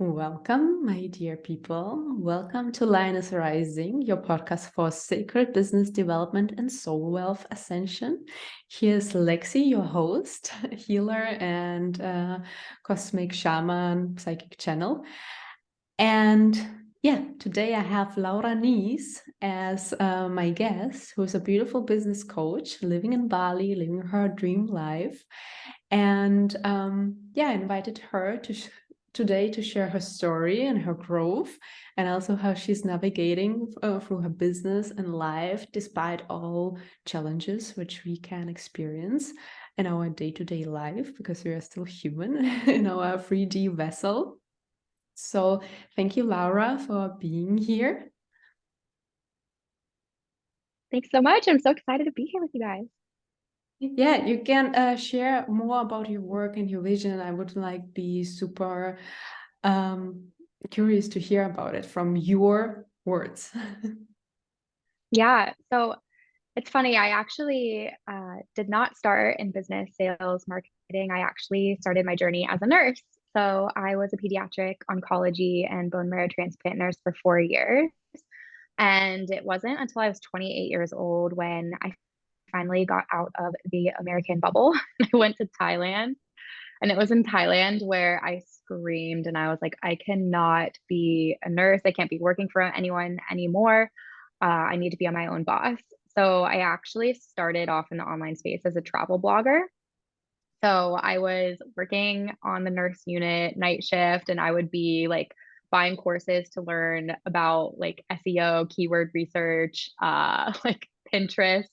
Welcome, my dear people. Welcome to LIONESS Rising, your podcast for sacred business development and soul wealth ascension. Here's Lexi, your host, healer and cosmic shaman, psychic channel. And today I have Laura Niese as my guest, who's a beautiful business coach living in Bali, living her dream life. And I invited her today to share her story and her growth, and also how she's navigating through her business and life despite all challenges which we can experience in our day-to-day life, because we are still human in our 3D vessel. So thank you, Laura, for being here. Thanks so much. I'm so excited to be here with you guys. Yeah, you can share more about your work and your vision. I would be super curious to hear about it from your words. Yeah, so it's funny. I actually did not start in business, sales, marketing. I actually started my journey as a nurse. So I was a pediatric oncology and bone marrow transplant nurse for 4 years. And it wasn't until I was 28 years old when I finally got out of the American bubble. I went to Thailand. And it was in Thailand where I screamed and I was like, I cannot be a nurse. I can't be working for anyone anymore. I need to be on my own boss. So I actually started off in the online space as a travel blogger. So I was working on the nurse unit night shift, and I would be like buying courses to learn about like SEO, keyword research, like Pinterest.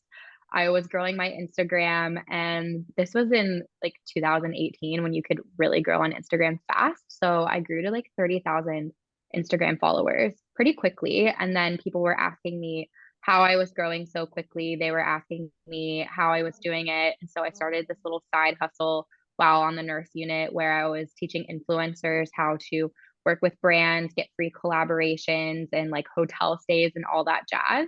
I was growing my Instagram, and this was in like 2018 when you could really grow on Instagram fast. So I grew to like 30,000 Instagram followers pretty quickly. And then people were asking me how I was growing so quickly. They were asking me how I was doing it. And so I started this little side hustle while on the nurse unit where I was teaching influencers how to work with brands, get free collaborations and like hotel stays and all that jazz.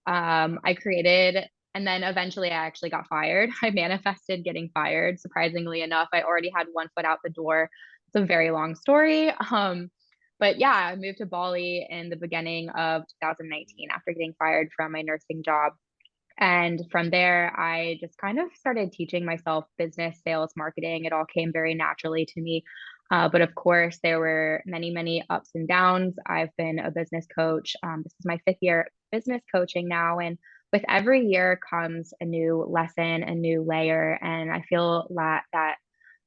I created, and then eventually I actually got fired. I manifested getting fired. Surprisingly enough, I already had one foot out the door. It's a very long story. But yeah, I moved to Bali in the beginning of 2019 after getting fired from my nursing job. And from there, I just kind of started teaching myself business, sales, marketing. It all came very naturally to me. But of course, there were many, many ups and downs. I've been a business coach. This is my 5th year business coaching now. And with every year comes a new lesson, a new layer. And I feel that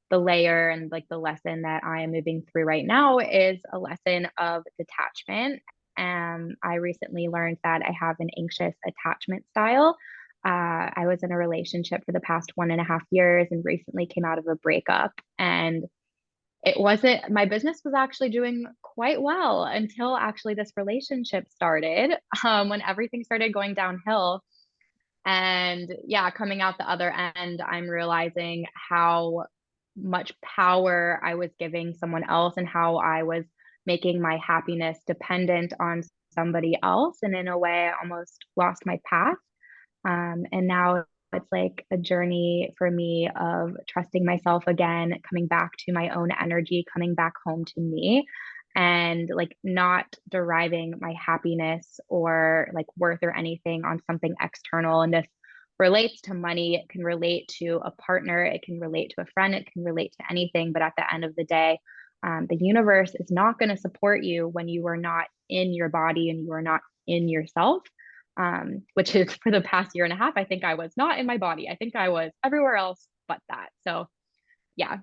the layer and like the lesson that I am moving through right now is a lesson of detachment. And I recently learned that I have an anxious attachment style. I was in a relationship for the past 1.5 years and recently came out of a breakup. And it wasn't, my business was actually doing quite well until actually this relationship started, when everything started going downhill. And yeah, coming out the other end, I'm realizing how much power I was giving someone else and how I was making my happiness dependent on somebody else. And in a way, I almost lost my path. And now it's like a journey for me of trusting myself again, coming back to my own energy, coming back home to me, and like not deriving my happiness or like worth or anything on something external. And this relates to money, it can relate to a partner, it can relate to a friend, it can relate to anything. But at the end of the day, the universe is not going to support you when you are not in your body and you are not in yourself. Which is for the past 1.5 years, I think I was not in my body. I think I was everywhere else but that. So yeah.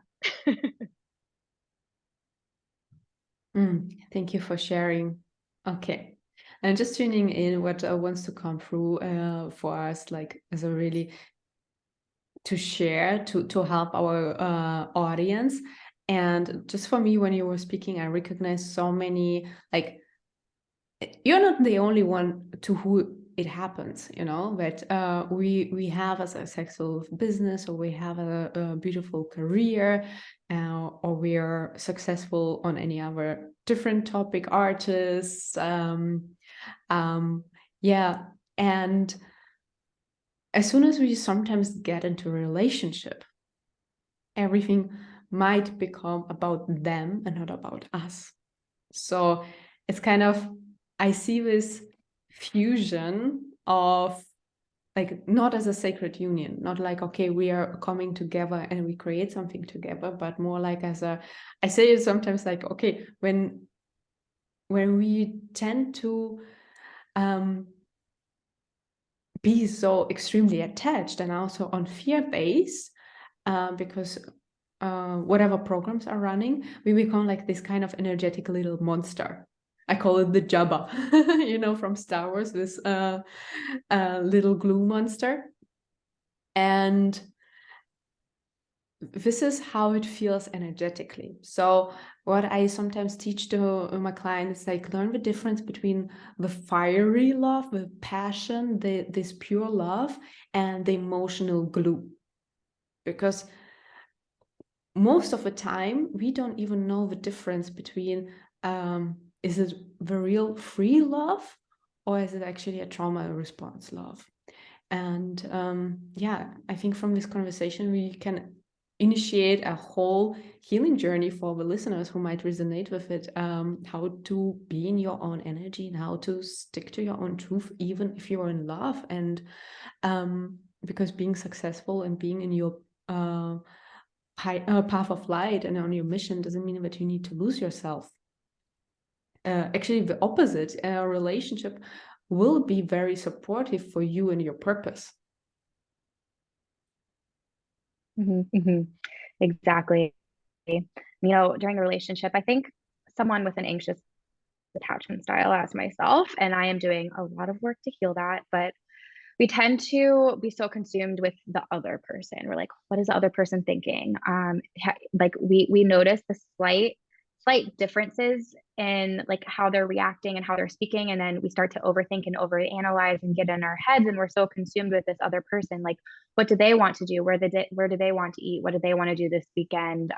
Thank you for sharing. Okay. And just tuning in what wants to come through for us, like as a really to share, to help our audience. And just for me, when you were speaking, I recognized so many, like, you're not the only one to who it happens, that we have as a successful business, or we have a beautiful career, or we are successful on any other different topic, artists, and as soon as we sometimes get into a relationship, everything might become about them and not about us. So it's kind of, I see this fusion of like, not as a sacred union, not like, okay, we are coming together and we create something together, but more like as a, I say it sometimes like, okay, when we tend to be so extremely attached and also on fear base, because whatever programs are running, we become like this kind of energetic little monster. I call it the Jabba, from Star Wars, this little glue monster. And this is how it feels energetically. So what I sometimes teach to my clients is like, learn the difference between the fiery love, the passion, this pure love, and the emotional glue. Because most of the time, we don't even know the difference between, is it the real free love, or is it actually a trauma response love? And I think from this conversation, we can initiate a whole healing journey for the listeners who might resonate with it, how to be in your own energy and how to stick to your own truth, even if you're in love. And because being successful and being in your path of light and on your mission doesn't mean that you need to lose yourself. Actually, the opposite. A relationship will be very supportive for you and your purpose. Exactly. During a relationship, I think someone with an anxious attachment style as myself, and I am doing a lot of work to heal that, but we tend to be so consumed with the other person. We're like, what is the other person thinking? Like we notice the slight differences in like how they're reacting and how they're speaking, and then we start to overthink and overanalyze and get in our heads, and we're so consumed with this other person. Like, what do they want to do? Where do they want to eat? What do they want to do this weekend?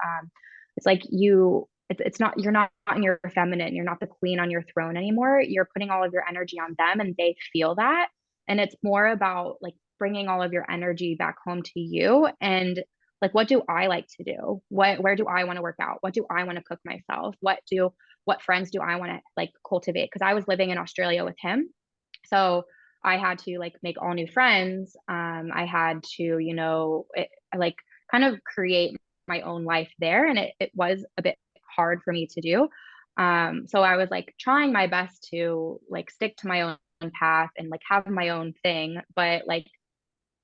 It's like it's not, you're not in your feminine, you're not the queen on your throne anymore. You're putting all of your energy on them, and they feel that. And it's more about like bringing all of your energy back home to you, and like, what do I like to do? Where do I want to work out? What do I want to cook myself? What friends do I want to like cultivate? Because I was living in Australia with him, so I had to like make all new friends. I had to, like kind of create my own life there, and it was a bit hard for me to do. So I was like trying my best to like stick to my own path and like have my own thing, but like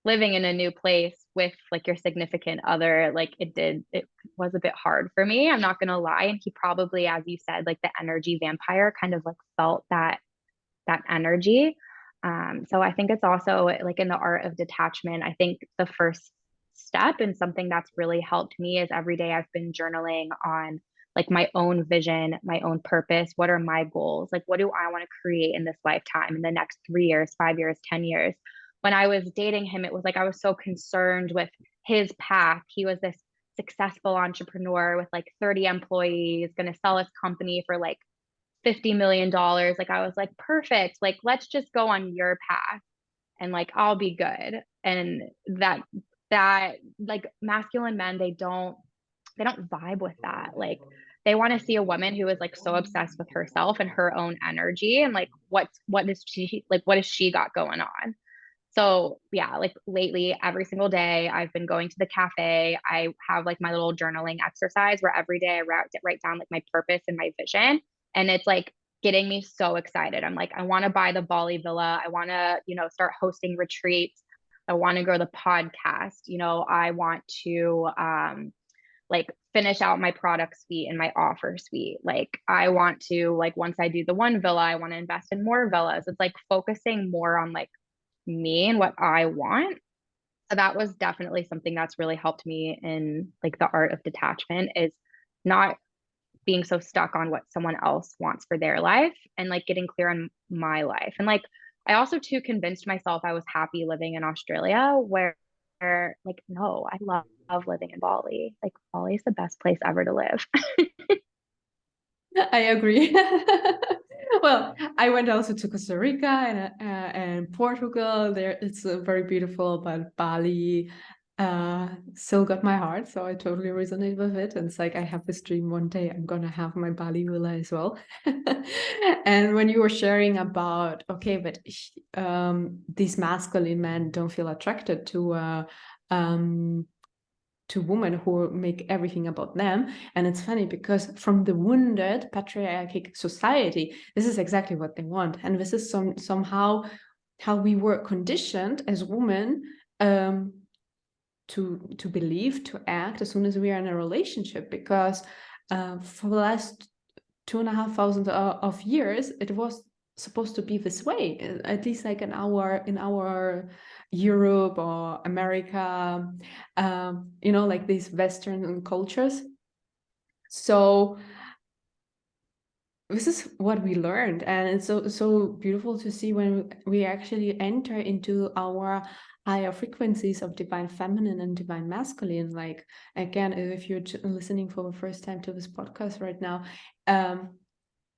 living in a new place with like your significant other, like it was a bit hard for me, I'm not gonna lie. And he probably, as you said, like the energy vampire, kind of like felt that energy. So I think it's also like in the art of detachment, I think the first step and something that's really helped me is every day I've been journaling on like my own vision, my own purpose. What are my goals? Like, what do I want to create in this lifetime, in the next 3 years, 5 years, 10 years? When I was dating him, it was like I was so concerned with his path. He was this successful entrepreneur with like 30 employees, going to sell his company for like $50 million. Like, I was like, perfect. Like, let's just go on your path and like, I'll be good. And that like masculine men, they don't vibe with that. Like, they want to see a woman who is like so obsessed with herself and her own energy, and like what has she got going on. So yeah, like lately, every single day I've been going to the cafe. I have like my little journaling exercise where every day I write down like my purpose and my vision. And it's like getting me so excited. I'm like, I want to buy the Bali villa. I want to, start hosting retreats. I want to grow the podcast. I want to like finish out my product suite and my offer suite. Like, I want to, like, once I do the one villa, I want to invest in more villas. It's like focusing more on like me and what I want. So that was definitely something that's really helped me in like the art of detachment, is not being so stuck on what someone else wants for their life, and like getting clear on my life. And like, I also too convinced myself I was happy living in Australia, where like, no, I love living in Bali. Like, Bali is the best place ever to live. I agree. Well, I went also to Costa Rica and Portugal. There, it's very beautiful, but Bali, Still got my heart, so I totally resonate with it. And it's like I have this dream one day I'm gonna have my Bali villa as well. And when you were sharing about, okay, but these masculine men don't feel attracted to women who make everything about them. And it's funny because from the wounded patriarchal society, this is exactly what they want. And this is somehow how we were conditioned as women, to believe, to act as soon as we are in a relationship, because for the last 2,500 of years it was supposed to be this way, at least like in our Europe or America, like these Western cultures. So this is what we learned, and it's so beautiful to see when we actually enter into our higher frequencies of divine feminine and divine masculine. Like, again, if you're listening for the first time to this podcast right now,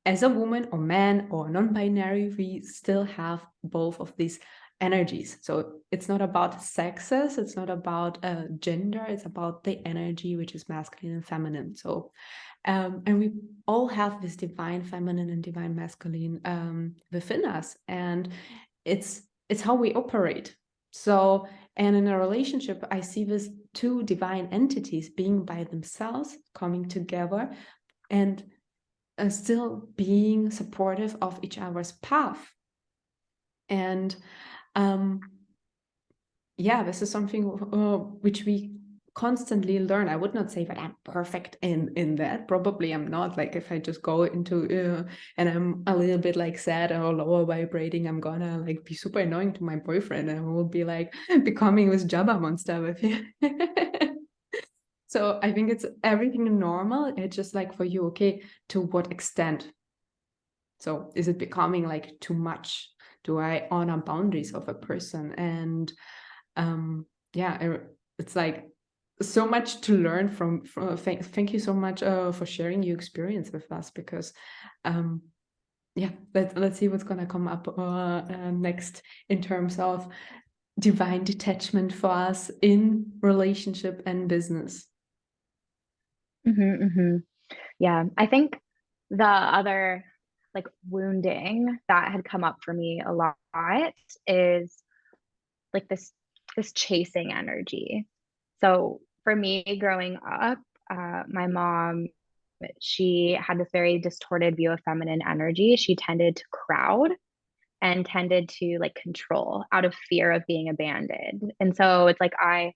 as a woman or man or non-binary, we still have both of these energies. So it's not about sexes, it's not about gender, it's about the energy, which is masculine and feminine. So and we all have this divine feminine and divine masculine within us, and it's how we operate. So, and in a relationship, I see this two divine entities being by themselves, coming together, and still being supportive of each other's path. And yeah, this is something which we constantly learn. I would not say that I'm perfect in that. Probably I'm not. Like, if I just go into and I'm a little bit like sad or lower vibrating, I'm gonna like be super annoying to my boyfriend, and I will be like becoming this Jabba monster with him. So I think it's everything normal. It's just like for you, okay, to what extent? So is it becoming like too much? Do I honor boundaries of a person? And yeah, it's like so much to learn from thank you so much for sharing your experience with us, because yeah, let's see what's gonna come up next in terms of divine detachment for us in relationship and business. Yeah, I think the other like wounding that had come up for me a lot is like this chasing energy. So for me growing up, my mom, she had this very distorted view of feminine energy. She tended to crowd and tended to like control out of fear of being abandoned. And so it's like I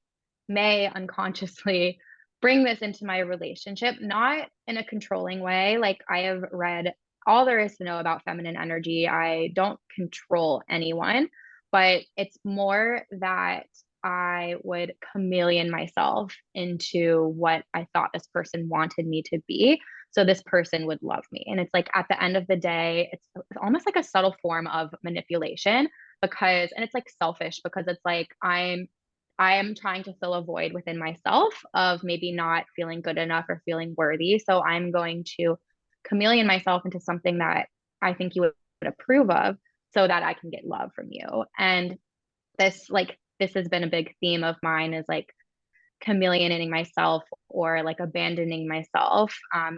may unconsciously bring this into my relationship, not in a controlling way. Like, I have read all there is to know about feminine energy. I don't control anyone, but it's more that I would chameleon myself into what I thought this person wanted me to be. So this person would love me. And it's like at the end of the day, it's almost like a subtle form of manipulation, because, and it's like selfish, because it's like I am trying to fill a void within myself of maybe not feeling good enough or feeling worthy. So I'm going to chameleon myself into something that I think you would approve of so that I can get love from you. And this has been a big theme of mine, is like chameleoning myself or like abandoning myself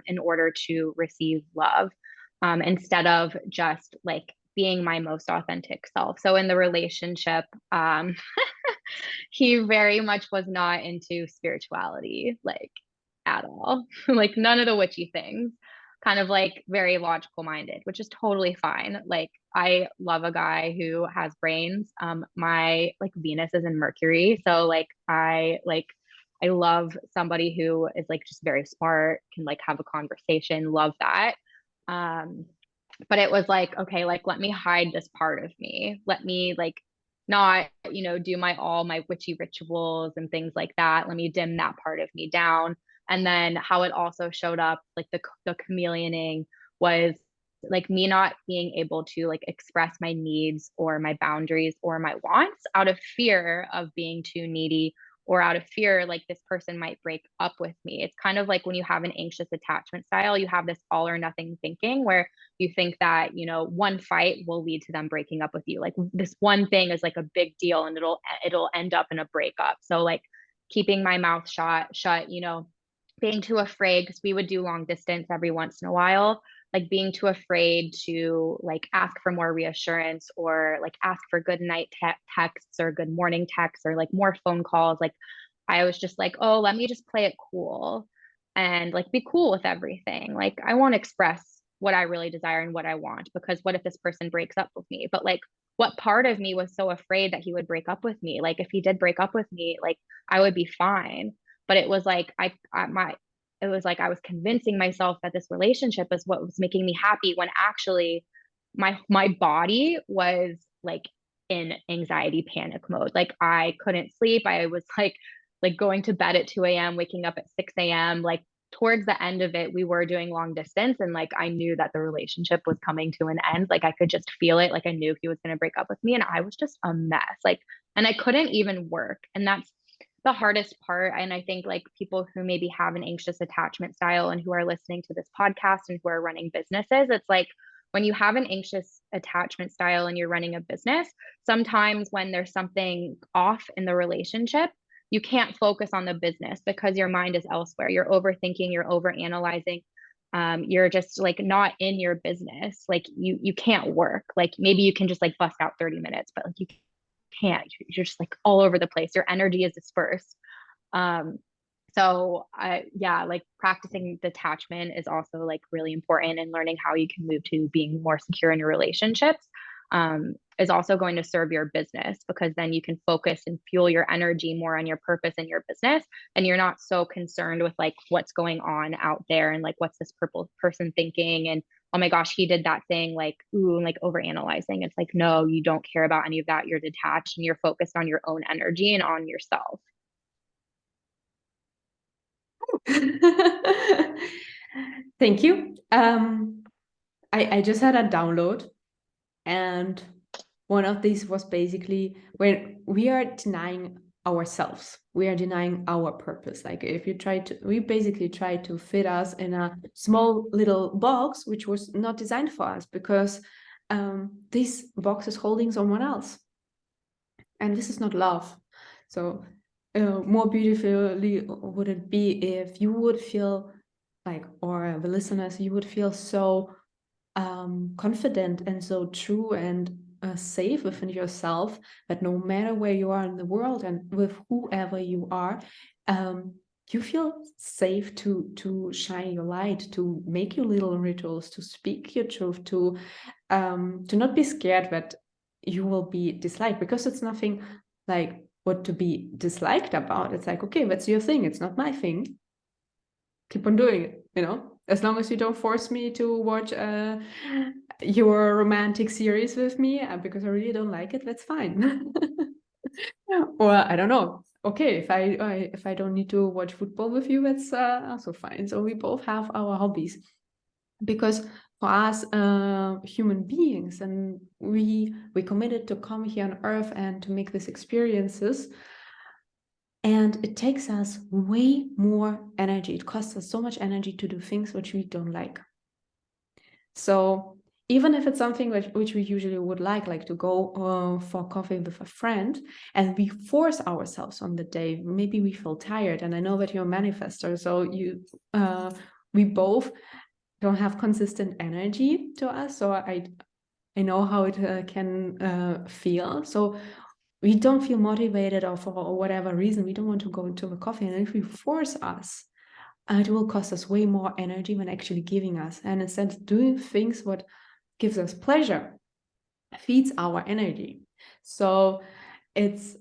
in order to receive love, instead of just like being my most authentic self. So in the relationship, he very much was not into spirituality, like at all, like none of the witchy things, kind of like very logical minded, which is totally fine. Like, I love a guy who has brains. My like Venus is in Mercury. So I love somebody who is like just very smart, can like have a conversation, love that. But it was like, okay, like let me hide this part of me. Let me like not, do all my witchy rituals and things like that. Let me dim that part of me down. And then how it also showed up, like the chameleoning, was like me not being able to like express my needs or my boundaries or my wants out of fear of being too needy, or out of fear like this person might break up with me. It's kind of like when you have an anxious attachment style, you have this all or nothing thinking where you think that, one fight will lead to them breaking up with you. Like, this one thing is like a big deal and it'll end up in a breakup. So like keeping my mouth shut, being too afraid, because we would do long distance every once in a while, like being too afraid to like ask for more reassurance, or like ask for good night texts or good morning texts, or like more phone calls. Like I was just like, oh, let me just play it cool and like be cool with everything. Like I won't express what I really desire and what I want, because what if this person breaks up with me? But like, what part of me was so afraid that he would break up with me? Like if he did break up with me, like I would be fine. But it was like it was like I was convincing myself that this relationship is what was making me happy, when actually my body was like in anxiety panic mode. Like I couldn't sleep. I was like going to bed at 2 a.m., waking up at 6 a.m. Like towards the end of it, we were doing long distance, and like I knew that the relationship was coming to an end. Like I could just feel it. Like I knew he was going to break up with me, and I was just a mess. Like, and I couldn't even work. And that's the hardest part. And I think like people who maybe have an anxious attachment style and who are listening to this podcast and who are running businesses, it's like when you have an anxious attachment style and you're running a business, sometimes when there's something off in the relationship, you can't focus on the business because your mind is elsewhere. You're overthinking, you're overanalyzing. You're just like not in your business. Like you can't work. Like maybe you can just like bust out 30 minutes, but like you can't. You're just like all over the place. Your energy is dispersed. So yeah, like practicing detachment is also like really important, and learning how you can move to being more secure in your relationships is also going to serve your business, because then you can focus and fuel your energy more on your purpose in your business, and you're not so concerned with like what's going on out there and like what's this person thinking, and oh my gosh, he did that thing, like ooh, and like over analyzing. It's like, no, you don't care about any of that. You're detached and you're focused on your own energy and on yourself. Thank you. I just had a download, and one of these was basically when we are denying ourselves, we are denying our purpose. Like if you we basically try to fit us in a small little box, which was not designed for us, because this box is holding someone else. And this is not love. So more beautifully would it be if you would feel like, or the listeners, you would feel so confident and so true and safe within yourself, that no matter where you are in the world and with whoever you are, you feel safe to shine your light, to make your little rituals, to speak your truth, to not be scared that you will be disliked, because it's nothing like what to be disliked about. It's like, okay, that's your thing, it's not my thing. Keep on doing it, as long as you don't force me to watch your romantic series with me, because I really don't like it, that's fine. Or I don't know. Okay, if I don't need to watch football with you, that's also fine. So we both have our hobbies, because for us human beings, and we committed to come here on earth and to make these experiences, and it takes us way more energy. It costs us so much energy to do things which we don't like. So even if it's something which we usually would like to go for coffee with a friend, and we force ourselves on the day, maybe we feel tired, and I know that you're a manifestor, so we both don't have consistent energy to us, so I know how it can feel. So we don't feel motivated, or for whatever reason we don't want to go into the coffee, and if we force us, it will cost us way more energy than actually giving us. And instead, doing things what gives us pleasure feeds our energy. So it's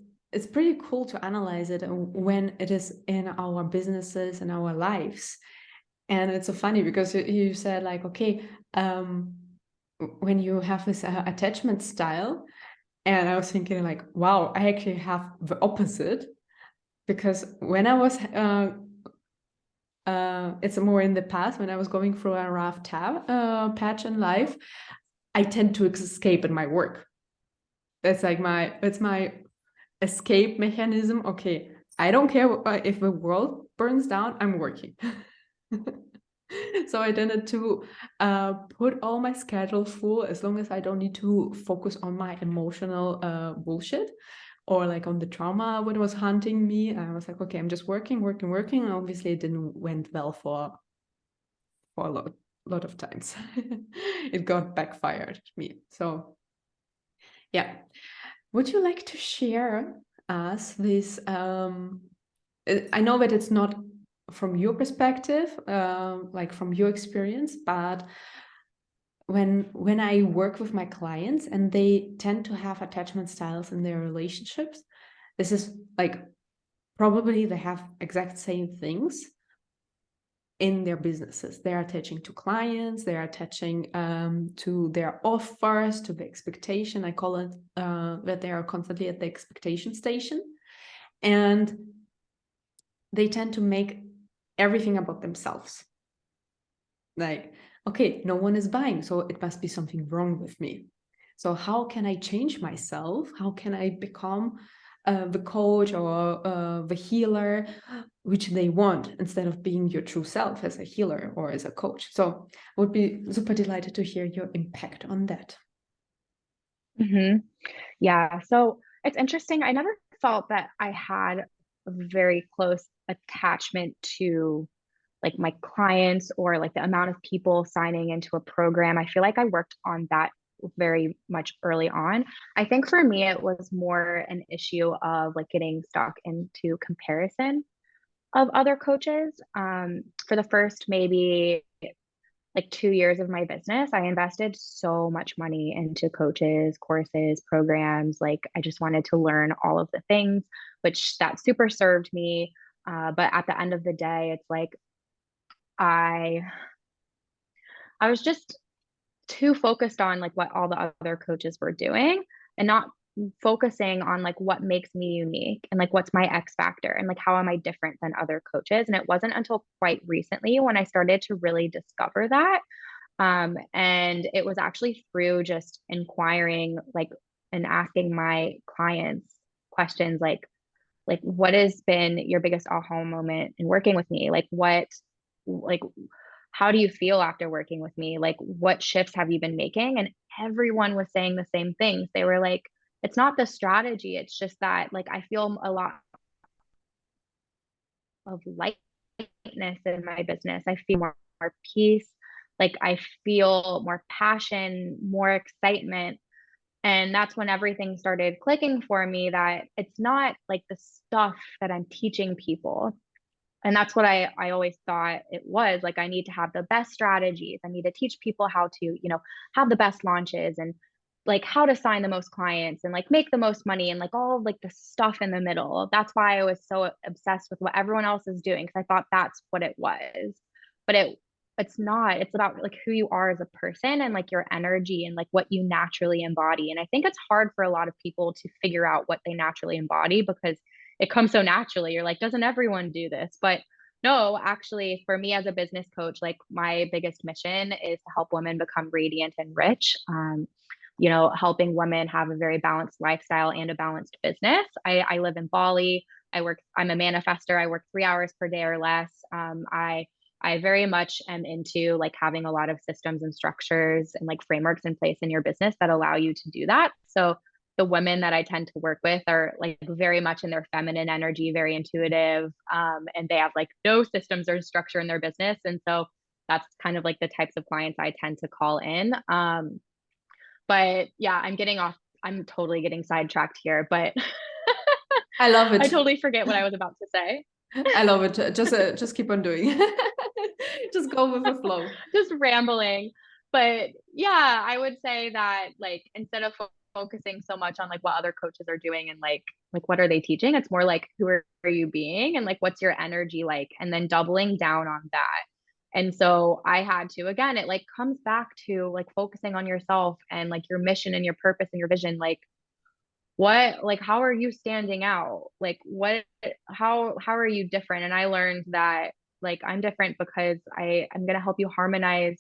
pretty cool to analyze it when it is in our businesses and our lives. And it's so funny because you said like, okay, when you have this attachment style, and I was thinking like, wow, I actually have the opposite, because when I was it's more in the past, when I was going through a rough patch in life, I tend to escape in my work. That's like my escape mechanism. Okay, I don't care if the world burns down, I'm working. So I tended to put all my schedule full, as long as I don't need to focus on my emotional bullshit. or like on the trauma what was haunting me. I was like, okay, I'm just working. And obviously it didn't went well for a lot of times. It got backfired me. So yeah. Would you like to share us this? I know that it's not from your perspective, like from your experience, but when I work with my clients and they tend to have attachment styles in their relationships, this is like probably they have exact same things in their businesses. They are attaching to clients, they are attaching to their offers, to the expectation. I call it that they are constantly at the expectation station. And they tend to make everything about themselves. Like, okay, no one is buying, so it must be something wrong with me. So how can I change myself? How can I become the coach or the healer, which they want, instead of being your true self as a healer or as a coach? So I would be super delighted to hear your impact on that. Yeah. So it's interesting. I never felt that I had a very close attachment to like my clients or like the amount of people signing into a program. I feel like I worked on that very much early on. I think for me, it was more an issue of like getting stuck into comparison of other coaches. For the first maybe like 2 years of my business, I invested so much money into coaches, courses, programs. Like I just wanted to learn all of the things, which that super served me. But at the end of the day, it's like I I was just too focused on like what all the other coaches were doing and not focusing on like what makes me unique and like what's my X factor and like how am I different than other coaches. And it wasn't until quite recently when I started to really discover that. And it was actually through just inquiring like and asking my clients questions like what has been your biggest aha moment in working with me? Like how do you feel after working with me? Like what shifts have you been making? And everyone was saying the same things. They were like, it's not the strategy, it's just that like I feel a lot of lightness in my business. I feel more peace. Like I feel more passion, more excitement. And that's when everything started clicking for me that it's not like the stuff that I'm teaching people. And that's what I always thought it was. Like I need to have the best strategies. I need to teach people how to, have the best launches and like how to sign the most clients and like make the most money and like all of, like the stuff in the middle. That's why I was so obsessed with what everyone else is doing because I thought that's what it was. But it's not. It's about like who you are as a person and like your energy and like what you naturally embody. And I think it's hard for a lot of people to figure out what they naturally embody because it comes so naturally. You're like, doesn't everyone do this? But no, actually, for me as a business coach, like my biggest mission is to help women become radiant and rich. Helping women have a very balanced lifestyle and a balanced business. I live in Bali. I'm a manifester. I work 3 hours per day or less. I very much am into like having a lot of systems and structures and like frameworks in place in your business that allow you to do that. So the women that I tend to work with are like very much in their feminine energy, very intuitive, and they have like no systems or structure in their business. And so that's kind of like the types of clients I tend to call in. But yeah, I'm totally getting sidetracked here, but I love I it. totally forget what I was about to say. I love it. Just keep on doing. Just go with the flow. Just rambling. But yeah, I would say that like instead of focusing so much on like what other coaches are doing and like what are they teaching, it's more like who are you being and like what's your energy like, and then doubling down on that. And so I had to, again, it like comes back to like focusing on yourself and like your mission and your purpose and your vision. Like how are you standing out? Like how are you different? And I learned that like I'm different because I'm going to help you harmonize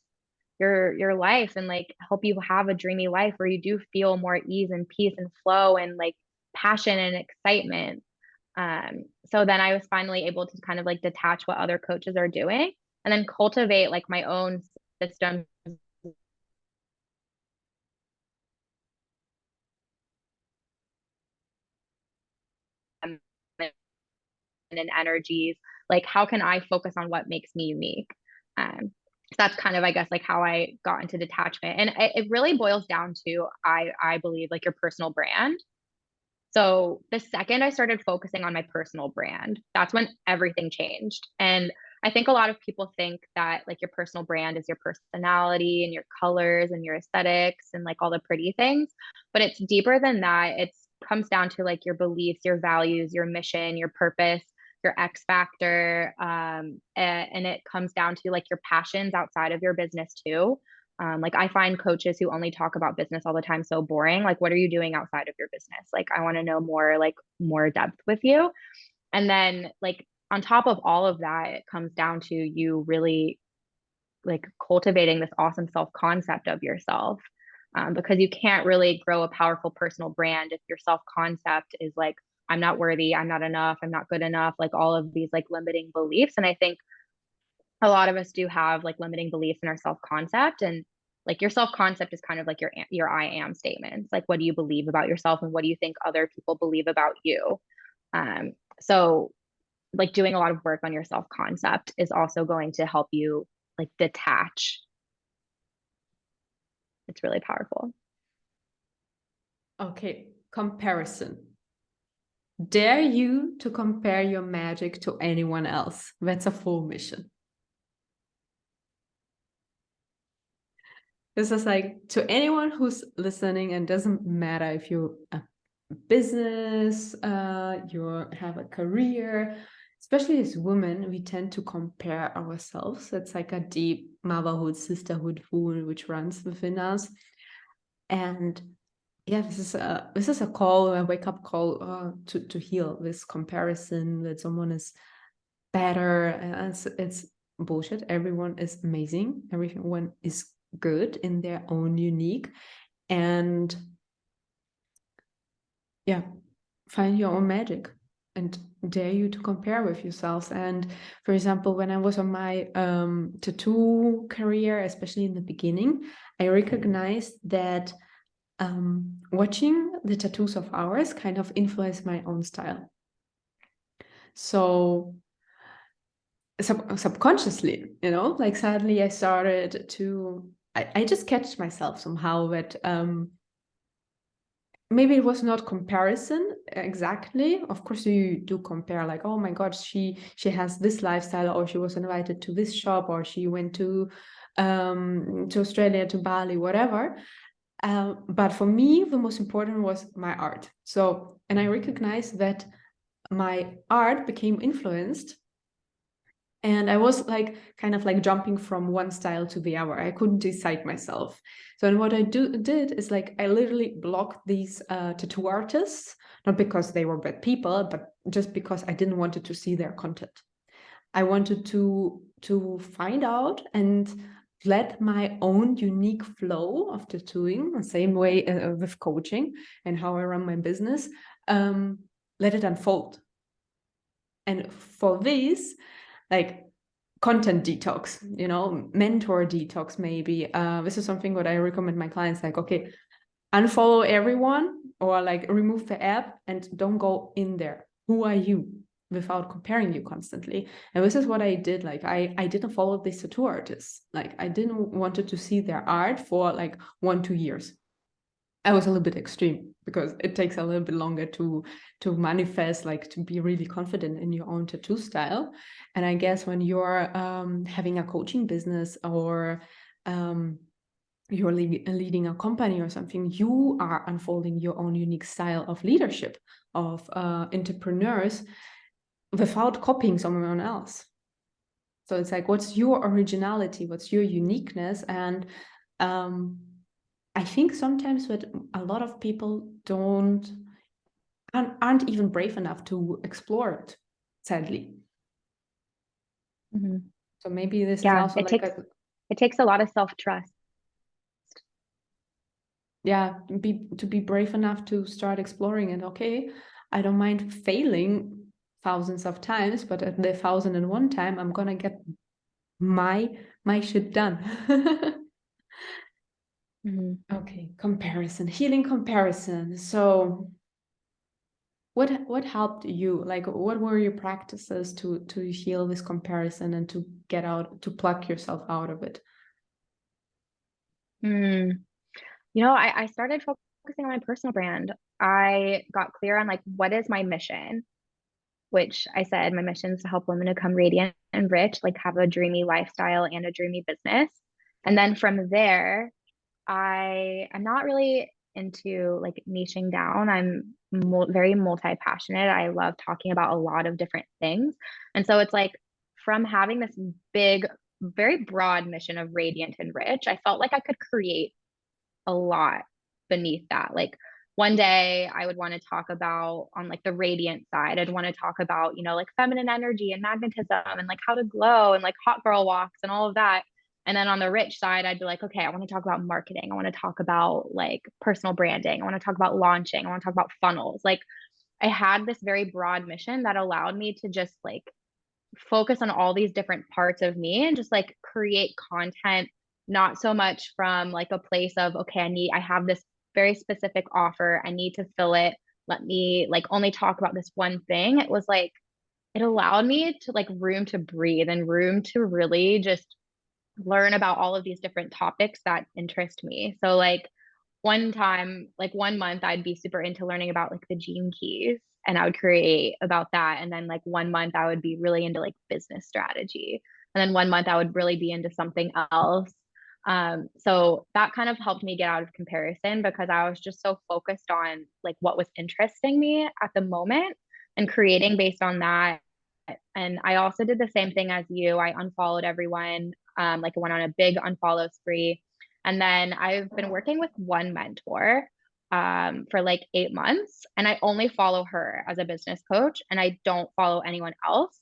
your life and like help you have a dreamy life where you do feel more ease and peace and flow and like passion and excitement. So then I was finally able to kind of like detach what other coaches are doing and then cultivate like my own system feminine energies. Like, how can I focus on what makes me unique? So that's kind of, I guess, like how I got into detachment. And it really boils down to, I believe, like your personal brand. So the second I started focusing on my personal brand, that's when everything changed. And I think a lot of people think that like your personal brand is your personality and your colors and your aesthetics and like all the pretty things, but it's deeper than that. It comes down to like your beliefs, your values, your mission, your purpose, your X factor, and it comes down to like your passions outside of your business too. Like I find coaches who only talk about business all the time so boring. Like, what are you doing outside of your business? Like, I want to know more, like more depth with you. And then like on top of all of that, it comes down to you really like cultivating this awesome self-concept of yourself. Because you can't really grow a powerful personal brand if your self-concept is like, I'm not worthy, I'm not enough, I'm not good enough, like all of these like limiting beliefs. And I think a lot of us do have like limiting beliefs in our self-concept, and like your self-concept is kind of like your I am statements. Like, what do you believe about yourself and what do you think other people believe about you? So like doing a lot of work on your self-concept is also going to help you like detach. It's really powerful. Okay, comparison. Dare you to compare your magic to anyone else. That's a full mission. This is like to anyone who's listening, and doesn't matter if you a business, you have a career, especially as women, we tend to compare ourselves. It's like a deep motherhood, sisterhood wound which runs within us. And yeah, this is a call, a wake-up call to heal this comparison that someone is better. And it's bullshit. Everyone is amazing. Everyone is good in their own unique. And yeah, find your own magic and dare you to compare with yourselves. And for example, when I was on my tattoo career, especially in the beginning, I recognized that watching the tattoos of ours kind of influenced my own style. So subconsciously, like suddenly I started to, I just catch myself somehow that maybe it was not comparison exactly. Of course, you do compare, like, oh my God, she has this lifestyle, or she was invited to this shop, or she went to Australia, to Bali, whatever. But for me, the most important was my art. So, and I recognized that my art became influenced. And I was like, kind of like jumping from one style to the other. I couldn't decide myself. So and what I did is like, I literally blocked these tattoo artists, not because they were bad people, but just because I didn't want to see their content. I wanted to find out and let my own unique flow of tattooing, the same way with coaching and how I run my business, let it unfold. And for this, like content detox, mentor detox, maybe. This is something what I recommend my clients, like, okay, unfollow everyone or like remove the app and don't go in there. Who are you? Without comparing you constantly. And this is what I did. Like I didn't follow these tattoo artists. Like I didn't wanted to see their art for like 1-2 years. I was a little bit extreme because it takes a little bit longer to manifest, like to be really confident in your own tattoo style. And I guess when you're having a coaching business, or you're leading a company or something, you are unfolding your own unique style of leadership, of entrepreneurs, without copying someone else. So it's like, what's your originality? What's your uniqueness? And I think sometimes that a lot of people aren't even brave enough to explore it, sadly. Mm-hmm. So maybe this is also it takes a lot of self-trust. Yeah, to be brave enough to start exploring it. Okay, I don't mind failing thousands of times, but at the 1001 time, I'm gonna get my shit done. Mm-hmm. Okay, comparison, healing comparison. So what helped you? Like, what were your practices to heal this comparison and to get out, to pluck yourself out of it? I started focusing on my personal brand. I got clear on like, what is my mission? Which I said my mission is to help women become radiant and rich, like have a dreamy lifestyle and a dreamy business. And then from there, I'm not really into like niching down. I'm very multi-passionate. I love talking about a lot of different things. And so it's like from having this big, very broad mission of radiant and rich, I felt like I could create a lot beneath that. Like one day I would want to talk about on like the radiant side, I'd want to talk about, like feminine energy and magnetism and like how to glow and like hot girl walks and all of that. And then on the rich side, I'd be like, okay, I want to talk about marketing. I want to talk about like personal branding. I want to talk about launching. I want to talk about funnels. Like I had this very broad mission that allowed me to just like focus on all these different parts of me and just like create content, not so much from like a place of, okay, I have this very specific offer, I need to fill it, let me like only talk about this one thing. It was like it allowed me to like room to breathe and room to really just learn about all of these different topics that interest me. So like one time, like one month, I'd be super into learning about like the gene keys and I would create about that. And then like one month I would be really into like business strategy. And then one month I would really be into something else. So that kind of helped me get out of comparison because I was just so focused on like what was interesting me at the moment and creating based on that. And I also did the same thing as you. I unfollowed everyone. Like I went on a big unfollow spree. And then I've been working with one mentor for like 8 months, and I only follow her as a business coach, and I don't follow anyone else.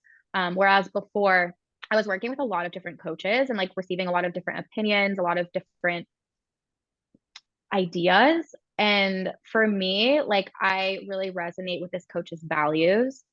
Whereas before, I was working with a lot of different coaches and like receiving a lot of different opinions, a lot of different ideas. And for me, like I really resonate with this coach's values.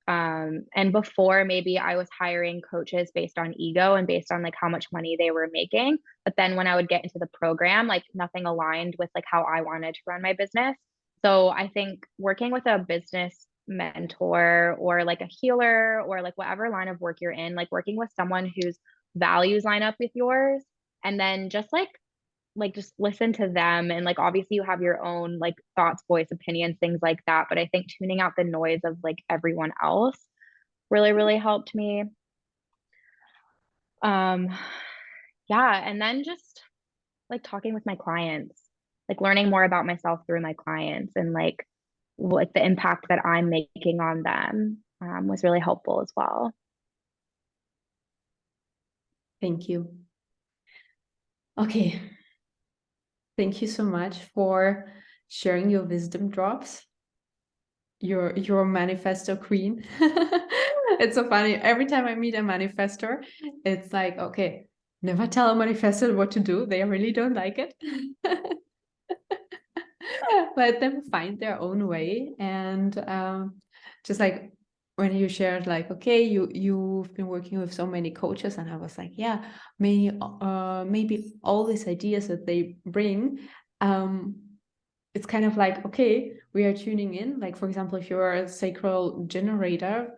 And before, maybe I was hiring coaches based on ego and based on like how much money they were making. But then when I would get into the program, like nothing aligned with like how I wanted to run my business. So I think working with a business mentor or like a healer or like whatever line of work you're in, like working with someone whose values line up with yours, and then just listen to them. And like obviously you have your own like thoughts, voice, opinions, things like that, but I think tuning out the noise of like everyone else really really helped me. um yeah, and then just like talking with my clients, like learning more about myself through my clients and like the impact that I'm making on them was really helpful as well. Thank you. Okay. Thank you so much for sharing your wisdom drops. Your manifesto queen. It's so funny. Every time I meet a manifestor, it's like, okay, never tell a manifestor what to do. They really don't like it. Let them find their own way. And just like when you shared, like, okay, you've been working with so many coaches, and I was like, yeah, maybe all these ideas that they bring, it's kind of like, okay, we are tuning in. Like, for example, if you're a sacral generator,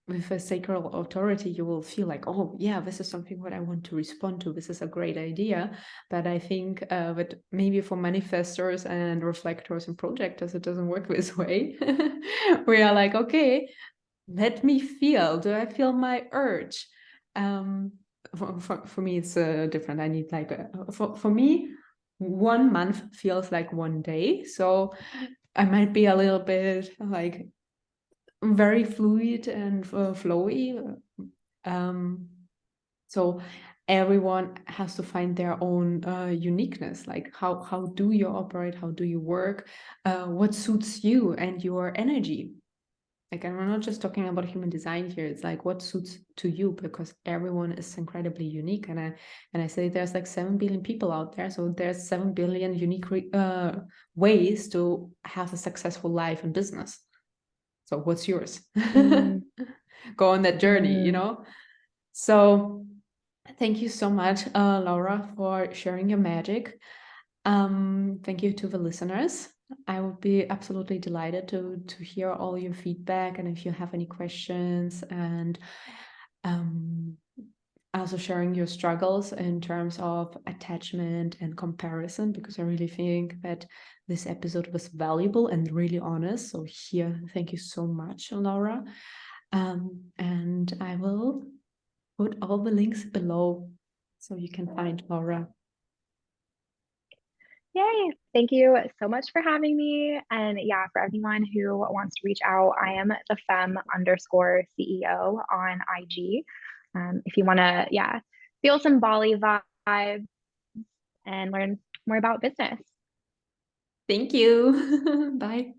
with a sacral authority, you will feel like, oh yeah, this is something what I want to respond to. This is a great idea. But I think that maybe for manifestors and reflectors and projectors, it doesn't work this way. We are like, okay, let me feel. Do I feel my urge? For me, it's different. I need like, for me, 1 month feels like 1 day. So I might be a little bit like very fluid and flowy. So everyone has to find their own uniqueness. Like how do you operate? How do you work? What suits you and your energy? Like, and we're not just talking about human design here. It's like what suits to you, because everyone is incredibly unique. And I say there's like 7 billion people out there, so there's 7 billion unique ways to have a successful life and business. So what's yours? Go on that journey, you know? So thank you so much, Laura, for sharing your magic. Thank you to the listeners I would be absolutely delighted to hear all your feedback, and if you have any questions, and um, also sharing your struggles in terms of attachment and comparison, because I really think that this episode was valuable and really honest. So here, thank you so much, Laura. And I will put all the links below so you can find Laura. Yay. Thank you so much for having me. And yeah, for anyone who wants to reach out, I am the femme_CEO on IG. If you want to, yeah, feel some Bali vibes and learn more about business. Thank you. Bye.